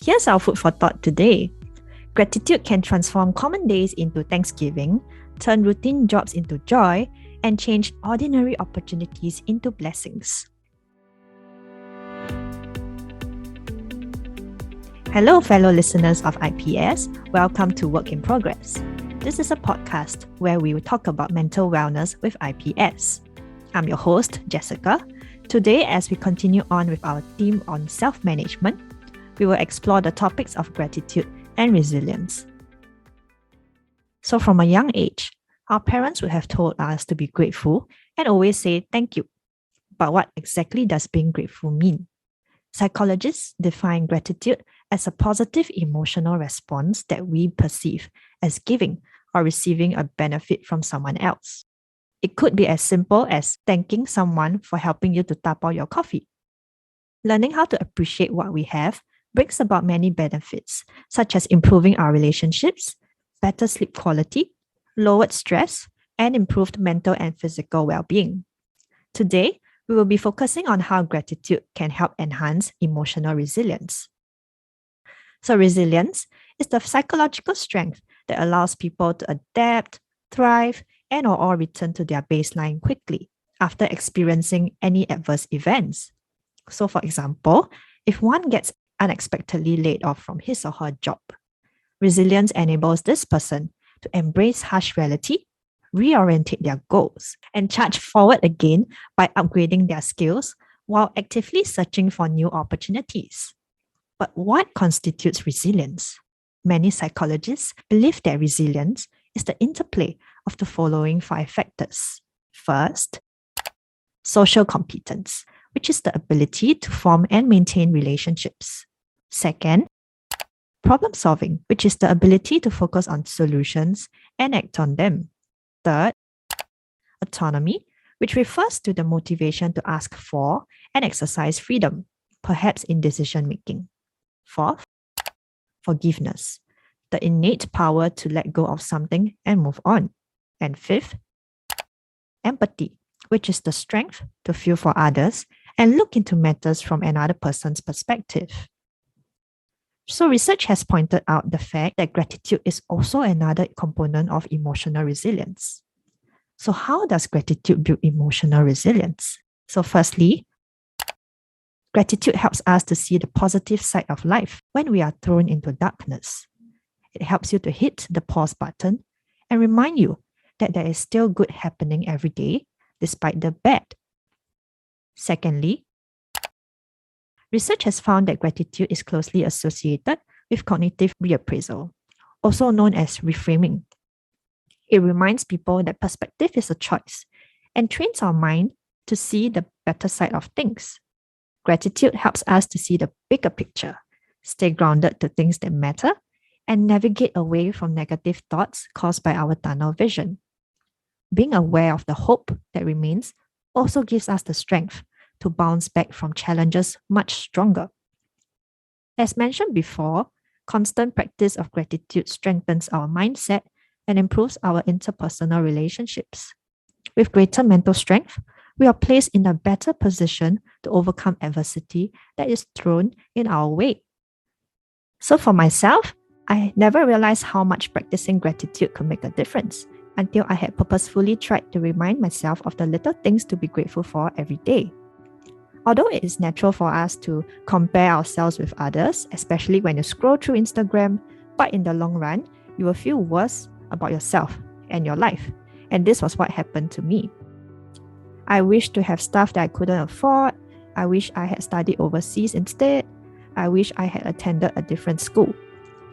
Here's our food for thought today. Gratitude can transform common days into Thanksgiving, turn routine jobs into joy, and change ordinary opportunities into blessings. Hello, fellow listeners of IPS. Welcome to Work in Progress. This is a podcast where we will talk about mental wellness with IPS. I'm your host, Jessica. Today, as we continue on with our theme on self-management, we will explore the topics of gratitude and resilience. So from a young age, our parents would have told us to be grateful and always say thank you. But what exactly does being grateful mean? Psychologists define gratitude as a positive emotional response that we perceive as giving or receiving a benefit from someone else. It could be as simple as thanking someone for helping you to tap out your coffee. Learning how to appreciate what we have brings about many benefits, such as improving our relationships, better sleep quality, lowered stress, and improved mental and physical well-being. Today, we will be focusing on how gratitude can help enhance emotional resilience. So resilience is the psychological strength that allows people to adapt, thrive, and or all return to their baseline quickly after experiencing any adverse events. So for example, if one gets unexpectedly laid off from his or her job, resilience enables this person to embrace harsh reality, reorientate their goals, and charge forward again by upgrading their skills while actively searching for new opportunities. But what constitutes resilience? Many psychologists believe that resilience is the interplay of the following 5 factors. First, social competence, which is the ability to form and maintain relationships. Second, problem solving, which is the ability to focus on solutions and act on them. Third, autonomy, which refers to the motivation to ask for and exercise freedom, perhaps in decision making. Fourth, forgiveness, the innate power to let go of something and move on. And fifth, empathy, which is the strength to feel for others and look into matters from another person's perspective. So research has pointed out the fact that gratitude is also another component of emotional resilience. So how does gratitude build emotional resilience? So firstly, gratitude helps us to see the positive side of life when we are thrown into darkness. It helps you to hit the pause button and remind you that there is still good happening every day despite the bad. Secondly, research has found that gratitude is closely associated with cognitive reappraisal, also known as reframing. It reminds people that perspective is a choice and trains our mind to see the better side of things. Gratitude helps us to see the bigger picture, stay grounded to things that matter, and navigate away from negative thoughts caused by our tunnel vision. Being aware of the hope that remains also gives us the strength to bounce back from challenges much stronger. As mentioned before, constant practice of gratitude strengthens our mindset and improves our interpersonal relationships. With greater mental strength, we are placed in a better position to overcome adversity that is thrown in our way. So for myself, I never realized how much practicing gratitude could make a difference until I had purposefully tried to remind myself of the little things to be grateful for every day. Although it is natural for us to compare ourselves with others, especially when you scroll through Instagram, but in the long run, you will feel worse about yourself and your life. And this was what happened to me. I wish to have stuff that I couldn't afford. I wish I had studied overseas instead. I wish I had attended a different school.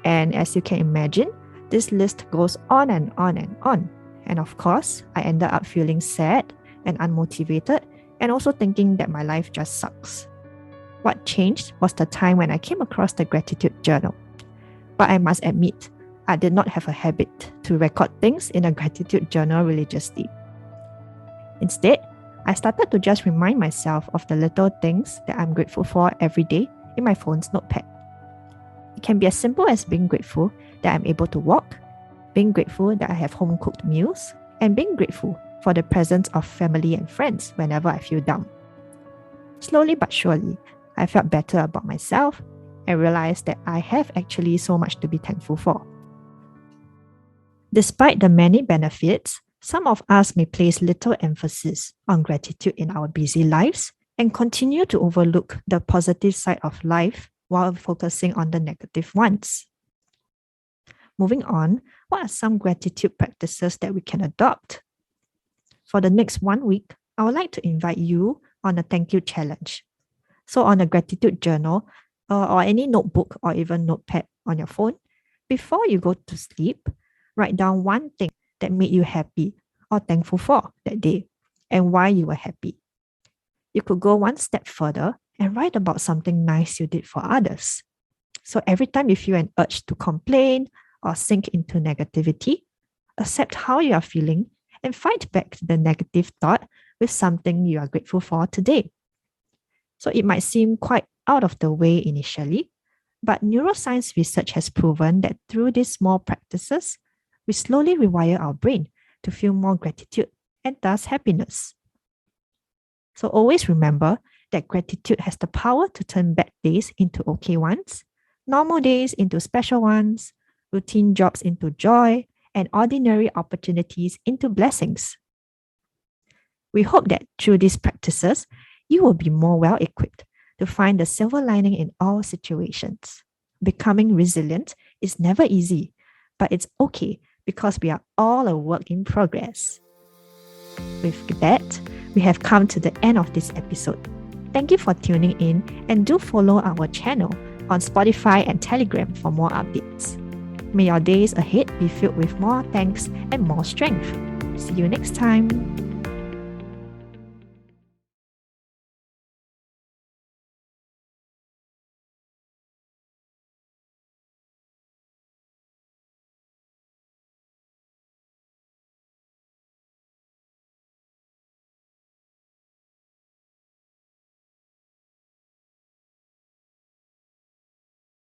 And as you can imagine, this list goes on and on and on. And of course, I ended up feeling sad and unmotivated and also thinking that my life just sucks. What changed was the time when I came across the gratitude journal. But I must admit, I did not have a habit to record things in a gratitude journal religiously. Instead, I started to just remind myself of the little things that I'm grateful for every day in my phone's notepad. It can be as simple as being grateful that I'm able to walk, being grateful that I have home-cooked meals, and being grateful for the presence of family and friends whenever I feel down. Slowly but surely, I felt better about myself and realize that I have actually so much to be thankful for. Despite the many benefits, some of us may place little emphasis on gratitude in our busy lives and continue to overlook the positive side of life while focusing on the negative ones. Moving on, what are some gratitude practices that we can adopt? For the next 1 week, I would like to invite you on a thank you challenge. So on a gratitude journal or any notebook or even notepad on your phone, before you go to sleep, write down one thing that made you happy or thankful for that day and why you were happy. You could go one step further and write about something nice you did for others. So every time you feel an urge to complain or sink into negativity, accept how you are feeling and fight back the negative thought with something you are grateful for today. So it might seem quite out of the way initially, but neuroscience research has proven that through these small practices, we slowly rewire our brain to feel more gratitude and thus happiness. So always remember that gratitude has the power to turn bad days into okay ones, normal days into special ones, routine jobs into joy, and ordinary opportunities into blessings. We hope that through these practices, you will be more well equipped to find the silver lining in all situations. Becoming resilient is never easy, but it's okay because we are all a work in progress. With that, we have come to the end of this episode. Thank you for tuning in and do follow our channel on Spotify and Telegram for more updates. May your days ahead be filled with more thanks and more strength. See you next time.